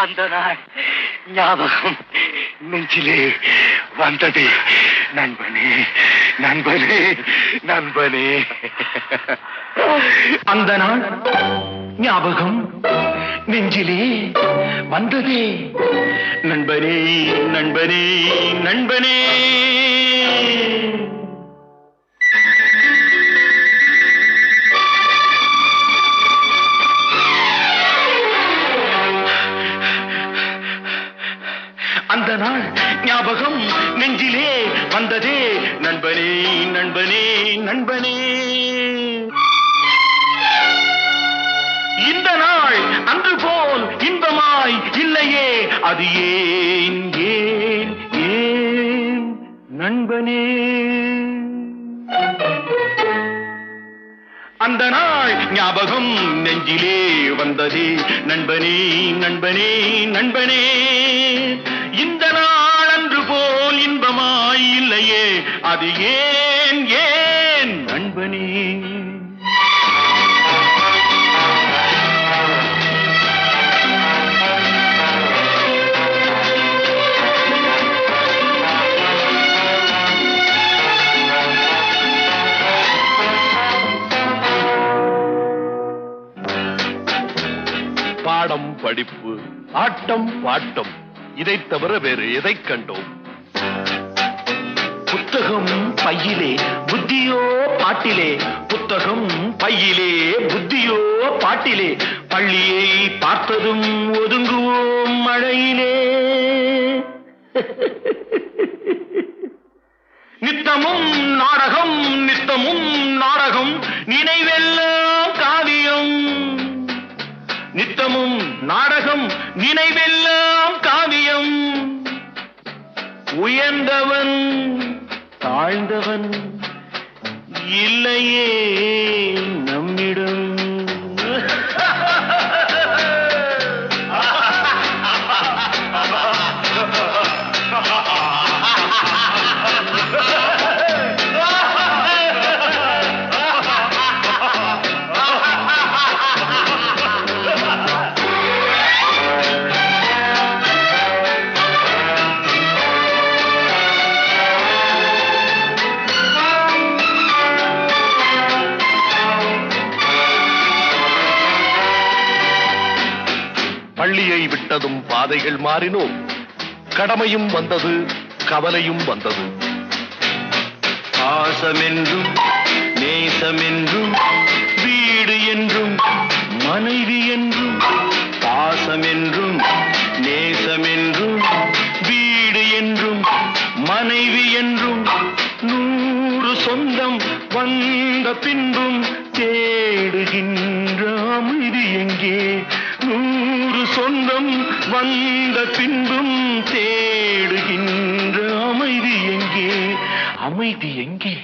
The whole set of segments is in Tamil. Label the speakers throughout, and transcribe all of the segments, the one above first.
Speaker 1: அந்த நாள் ஞாபகம் நெஞ்சிலே வந்தது. நண்பனே நண்பனே நண்பனே. அந்த நாள் ஞாபகம் நெஞ்சிலே வந்ததே. நண்பனே நண்பனே நண்பனே. அந்த நாள் ஞாபகம் நெஞ்சிலே வந்ததே. நண்பனே நண்பனே நண்பனே. இந்த நாள் அன்று போல் இன்பமாய் இல்லையே, அது ஏன் ஏன் ஏன் நண்பனே. அந்த நாள் ஞாபகம் நெஞ்சிலே வந்ததே. நண்பனே நண்பனே நண்பனே. இந்த நாள் அன்று போல் இன்பமாய் இல்லையே, அது ஏன் ஏன் நண்பனே.
Speaker 2: பாடம் படிப்பு ஆட்டம் பாட்டம் இதை தவிர வேறு எதை கண்டோம்?
Speaker 1: புத்தகம் பையிலே புத்தியோ பாட்டிலே. புத்தகம் பையிலே புத்தியோ பாட்டிலே. பள்ளியை பார்த்ததும் ஒதுங்குவோம் மழையிலே. நித்தமும் நாடகம் நித்தமும் நாடகம், நினைவெல்லாம் காவியம். நித்தமும் நாடகம் நினைவெல்லாம் காவியம். உயர்ந்தவன் தாழ்ந்தவன் இல்லையே நம்மிடம்.
Speaker 2: பள்ளியை விட்டதும் பாதைகள் மாறினோம். கடமையும் வந்தது, கவலையும் வந்தது.
Speaker 1: பாசமென்றும் நேசமென்றும் வீடு என்றும் மனைவி என்றும். பாசமென்றும் நேசமென்றும் வீடு என்றும் மனைவி என்றும். 100 சொந்தம் வந்த பின்பும் தேடுகின்ற அமைதி எங்கே? 100 சொந்தம் வந்த பின்பும் தேடுகின்ற அமைதி எங்கே? அமைதி எங்கே?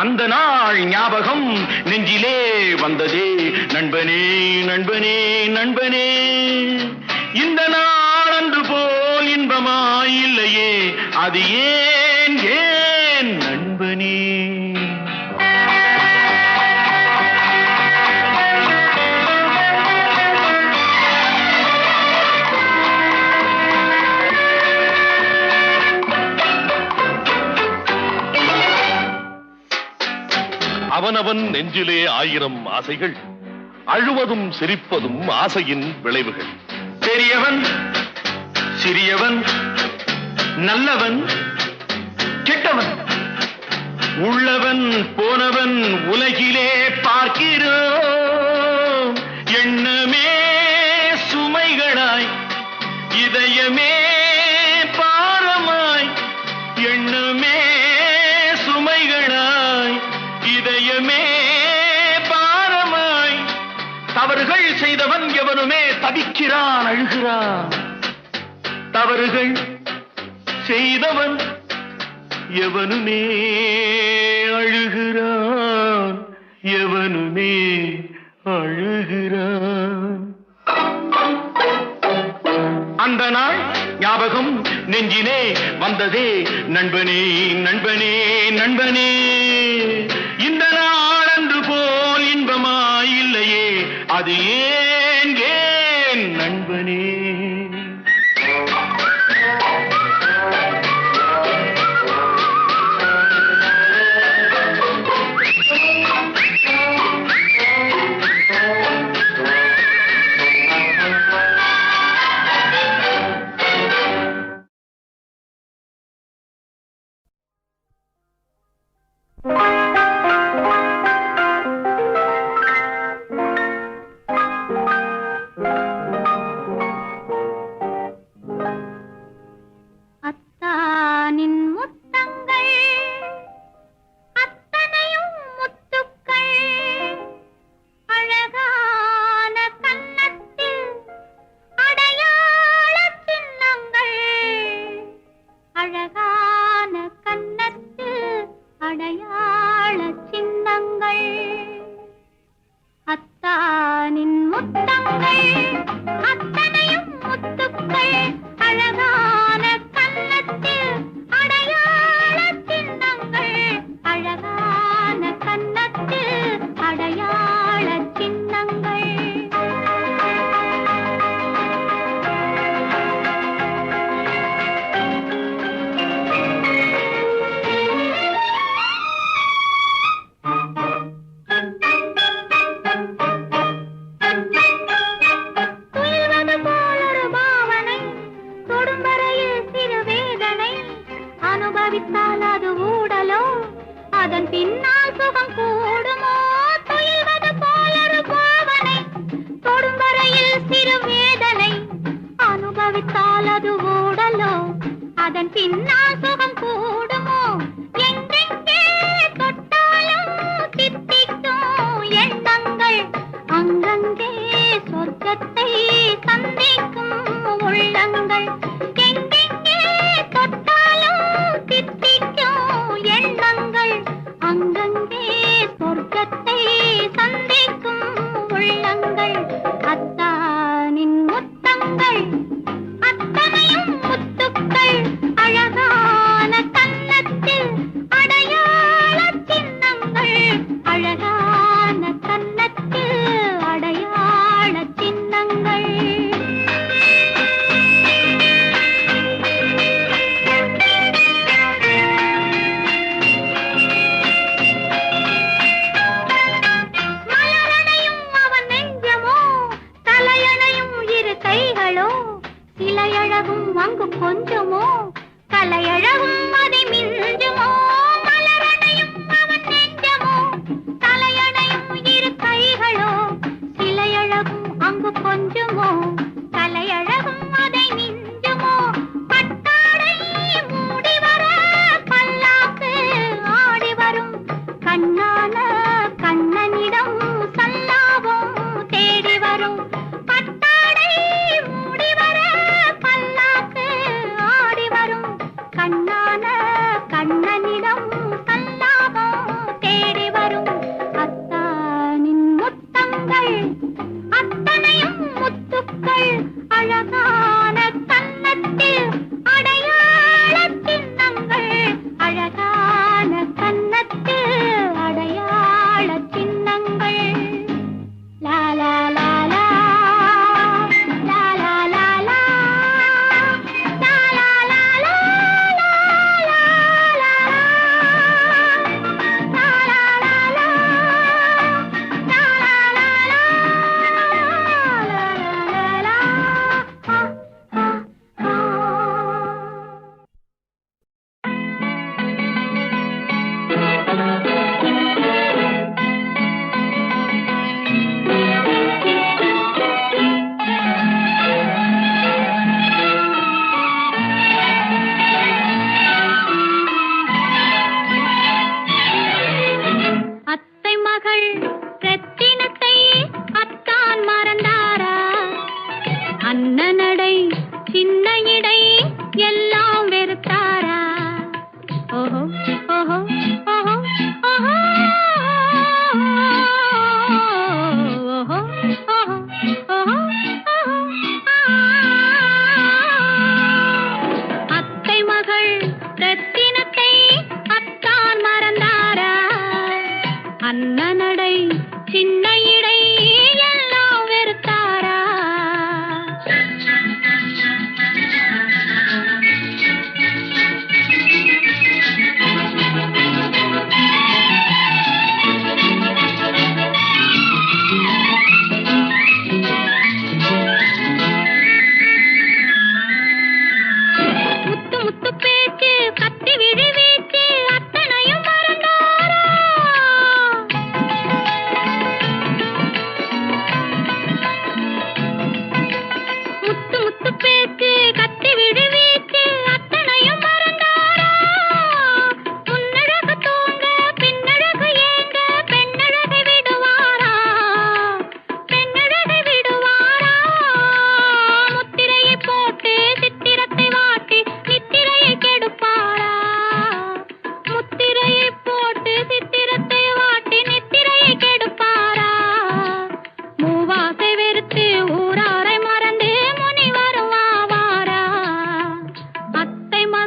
Speaker 1: அந்த நாள் ஞாபகம் நெஞ்சிலே வந்ததே. நண்பனே நண்பனே நண்பனே. இந்த நாள் அன்று போல் இன்பமாய் இல்லையே, அது ஏன் ஏன் நண்பனே.
Speaker 2: அவனவன் நெஞ்சிலே 1000 ஆசைகள், அழுவதும் சிரிப்பதும் ஆசையின் விளைவுகள்.
Speaker 1: பெரியவன் சிறியவன் நல்லவன் கெட்டவன் உள்ளவன் போனவன் உலகிலே பார்க்கிறோம். எண்ணமே சுமைகளாய் இதயமே பாரமாய். எண்ணமே சுமைகளாய் இதயமே பாரமாய். தவறுகள் செய்தவன் எவனுமே தவிக்கிறான் அழுகிறான். தவறுகள் செய்தவன் எவனுமே அழுகிறான். எவனுமே அழுகிறான். அந்த நாள் ஞாபகம் நெஞ்சினே வந்ததே நண்பனே நண்பனே நண்பனே. இந்த நாள் அன்று போல் இன்பமாய் இல்லையே, அது ஏன் ஏன் நண்பனே?
Speaker 3: அத்தனையும் முத்துக்கள், அழகான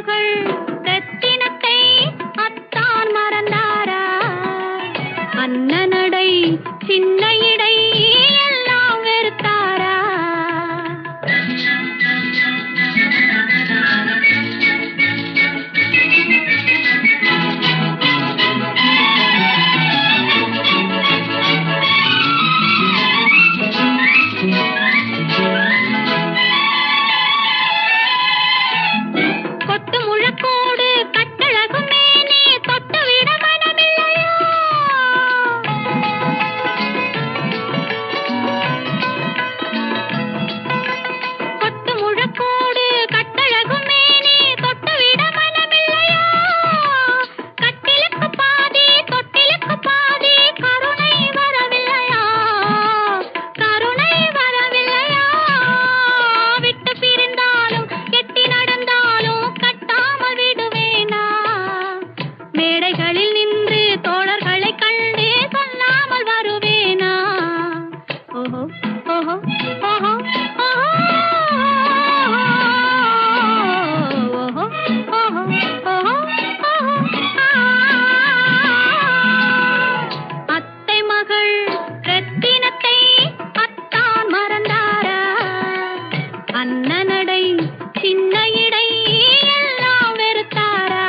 Speaker 3: மகள் ரத்தினத்தை அத்தான் மறந்தாரா? அண்ணனடை சின்ன இடை எல்லாம் வெறுத்தாரா? கொட்டு முழக்கோடு கட்டழகும் மேனி தொட்டு விட மனமில்லையா? கொட்டு முழக்கோடு கட்டழகும் மேனி தொட்டு விட மனமில்லையா? கட்டிலுக்கு பாதி தொட்டிலுக்கு பாதி கருணை வரவில்லையா? கருணை வரவில்லையா? விட்டு பிரிந்தாலும் எட்டி நடந்தாலும் கட்டாமல் விடுவேனா? மேடைகளில் நின்று தோழர்களை கண்டு சொல்லாமல் வருவேனா? ஓஹோ ஓஹோ ஓஹோ ஓஹோ ஓஹோ ஓஹோ ஓஹோ அத்தை மகள் ரத்தினத்தை அத்தான் மறந்தாரா? அண்ணனடை சின்ன இடை எல்லாம் வெறுத்தாரா?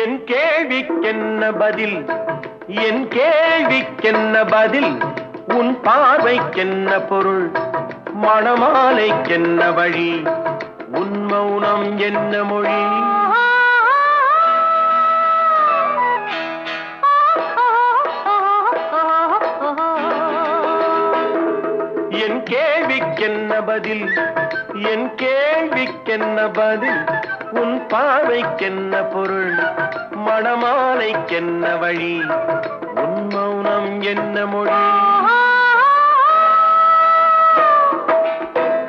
Speaker 1: என் கேள்விக்கென்ன பதில்? என் கேள்விக்கென்ன பதில்? உன் பார்வைக்கென்ன பொருள்? மணமாலைக்கென்ன வழி? உன் மௌனம் என்ன மொழி? என் கேள்விக்கென்ன பதில்? என் கேள்விக்கென்ன பதில்? உன் பார்வைக்கென்ன பொருள்? மணமாலைக்கென்ன வழி? உன் மௌனம் என்ன மொழி?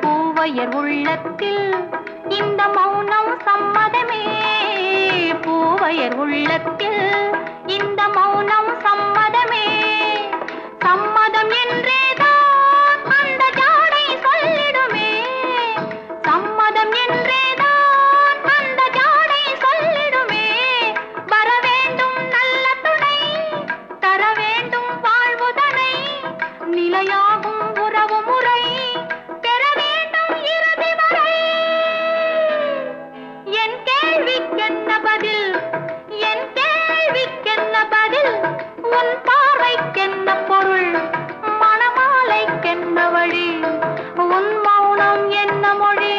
Speaker 3: பூவையர் உள்ளத்தில் இந்த மௌனம் சம்மதமே. பூவையர் உள்ளத்தில் இந்த மௌனம் சம்மதமே. சம்மதம் என்றேதான் அந்த ஜாடை சொல்லிடுமே. சம்மதம் என்றேதான் அந்த ஜாடை சொல்லிடுமே. வர வேண்டும் நல்ல துணை, தர வேண்டும் வாழ்வுதனை, நிலையாகும் உறவு முறை பெற வேண்டும் இறுதி வரை. என் கேள்விக்கென்ன பதில்? என் கேள்விக்கென்ன பதில்? உன் பார்வைக்கென்ன பொருள்? மணமாலைக்கென்ன வழி? உன் மௌனம் என்ன மொழி?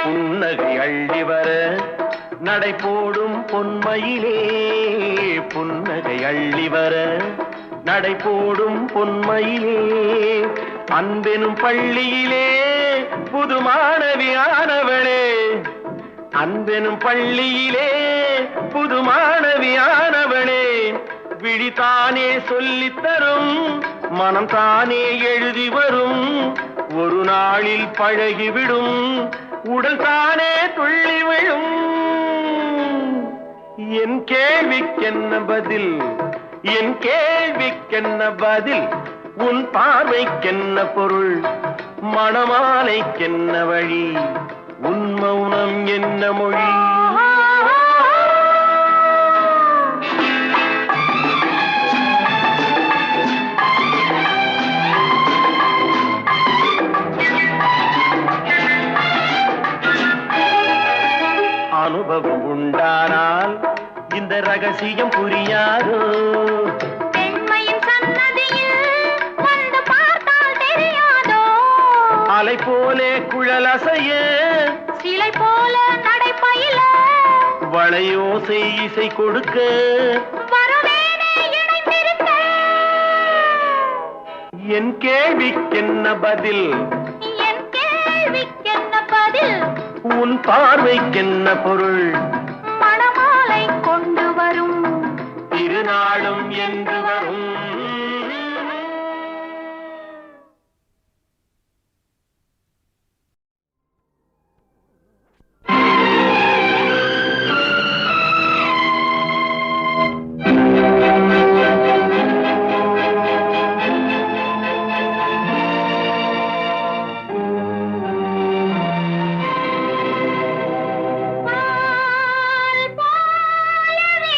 Speaker 1: புன்னகை அள்ளி வர நடை போடும் பொன்மையிலே. புன்னகை அள்ளி வர நடை போடும் பொன்மையிலே. அன்பெனும் பள்ளியிலே புது மாணவியானவளே. அன்பெனும் பள்ளியிலே புது மாணவியானவளே. விழிதானே சொல்லித்தரும், மனம் தானே எழுதி வரும். ஒரு நாளில் பழகிவிடும், உடல் தானே துள்ளி விழும். என் கேள்விக்கென்ன பதில்? என் கேள்விக்கென்ன பதில்? உன் பார்வைக்கென்ன பொருள்? மணமாலைக்கென்ன வழி? உன் மௌனம் என்ன மொழி? அனுபவம் உண்டானால் இந்த ரகசியம் புரியாதோ?
Speaker 3: பெண்மையின் சன்னதியில் வந்து பார்த்தால் தெரியாதோ?
Speaker 1: அலை போலே குழலசைய,
Speaker 3: சிலை போல நடைபயில,
Speaker 1: வளையோசை இசை கொடுக்க
Speaker 3: வரவே
Speaker 1: என் கேள்விக்கென்ன பதில்?
Speaker 3: என் கேள்விக்கென்ன பதில்?
Speaker 1: உன் பார்வைக்கென்ன பொருள்?
Speaker 3: மணமாலை கொண்டு வரும்
Speaker 1: திருநாளும் என்று வரும்.
Speaker 3: பால் போலவே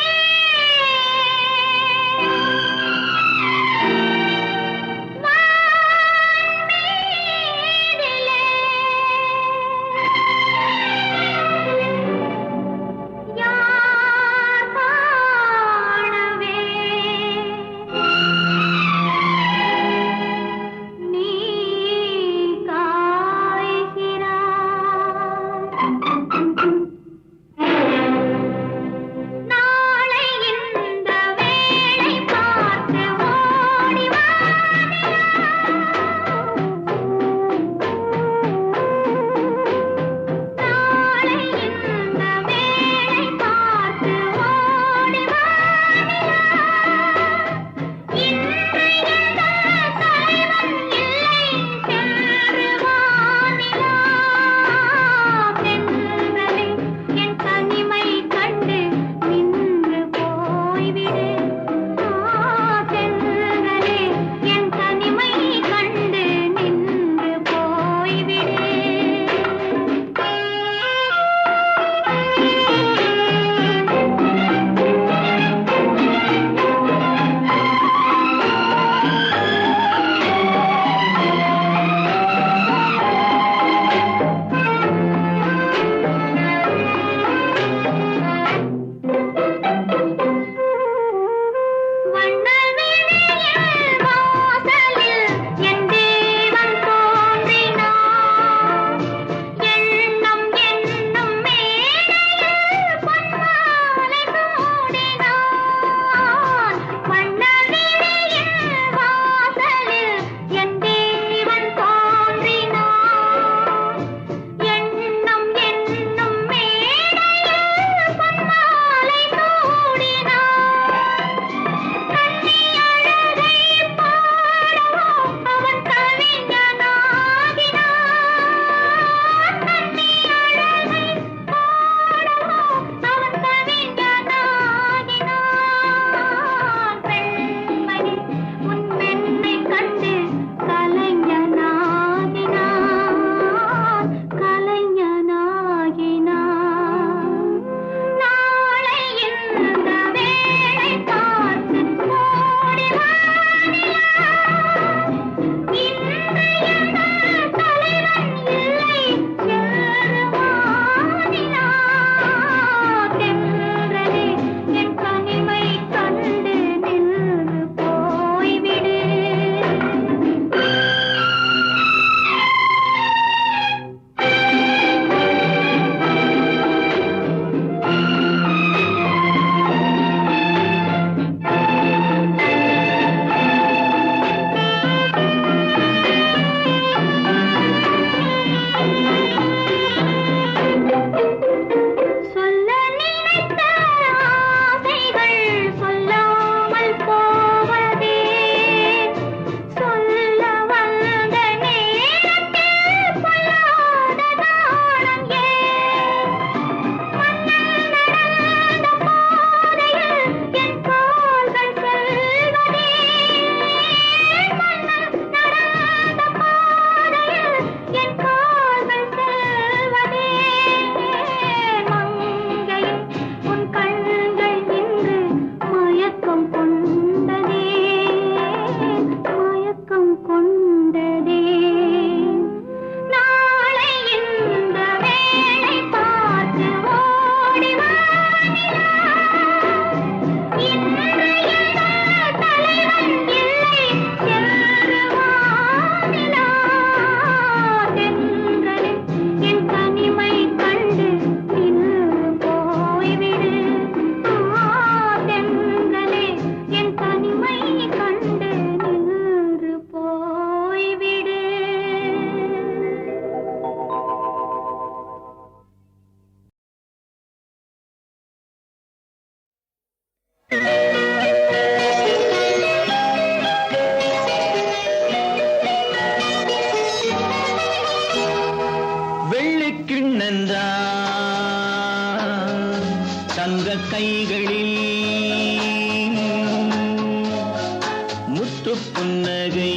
Speaker 4: புன்னகை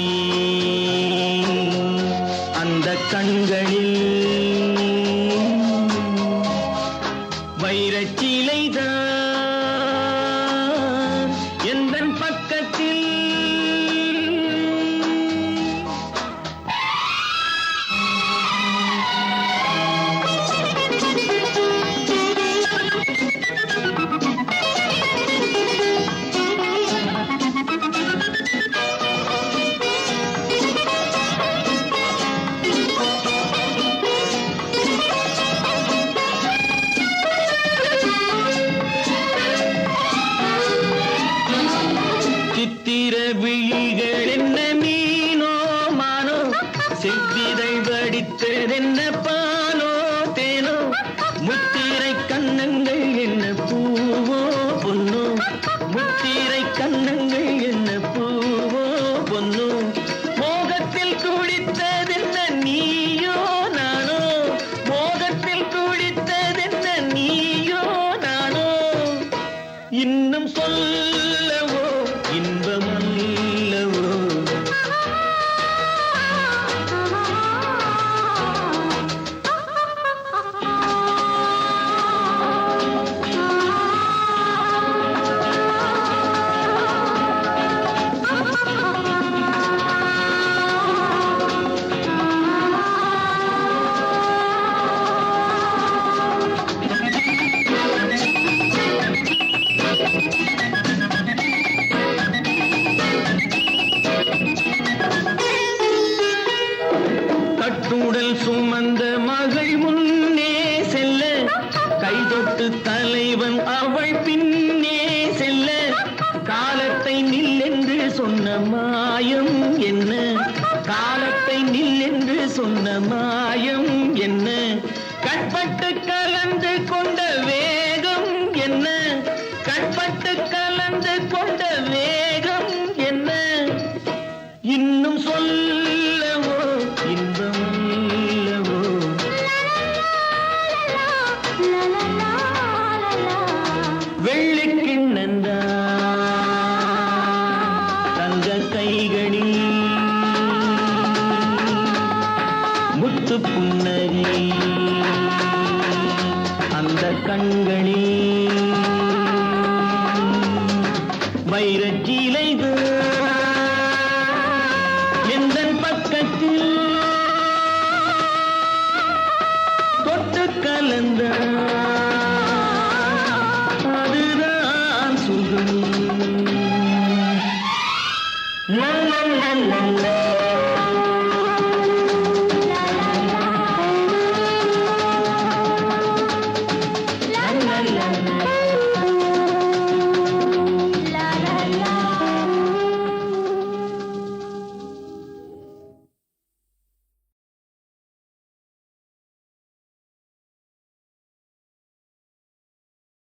Speaker 4: அந்த கண்களில் வைரச்சிலைதான் எந்தன் பக்கத்தில் சித்திர விழிகள் என்ன மீனோ மானோ செவ்விதை வடித்ததென்ன பாலோ தேனோ முத்திரை கண்ணங்கள் என்ன பூவோ பொன்னோ முத்திரை கண்ணங்கள் என்ன பூவோ பொன்னோ மோகத்தில் குளித்ததென்ன நீயோ நானோ மோகத்தில் குளித்ததென்ன நீயோ நானோ இன்னும் சொல்லவோ இன்பமல்லவோ கட்டுடல் சுமந்த மகள் முன்னே செல்ல கைதொட்டு தலைவன் அவள் பின்னே செல்ல காலத்தை நில்லென்று சொன்ன மாயம் என்ன காலத்தை நில்லென்று சொன்ன மாயம் என்ன கட்பட்டு கலந்து கொண்ட வேகம் என்ன கட்பட்டு கலந்து கொண்ட வேகம் என்ன இன்னும் சொல்லவோ இன்பமல்லவோ வெள்ளிக்கிண்ணந்தா தங்க கைகளில் முத்து புன்னகை அந்த கண்களில் வைரச்சிலைகள் எந்தன் பக்கத்தில் தொட்டு கலந்த அதுதான் சுகம். லா லா லா லா.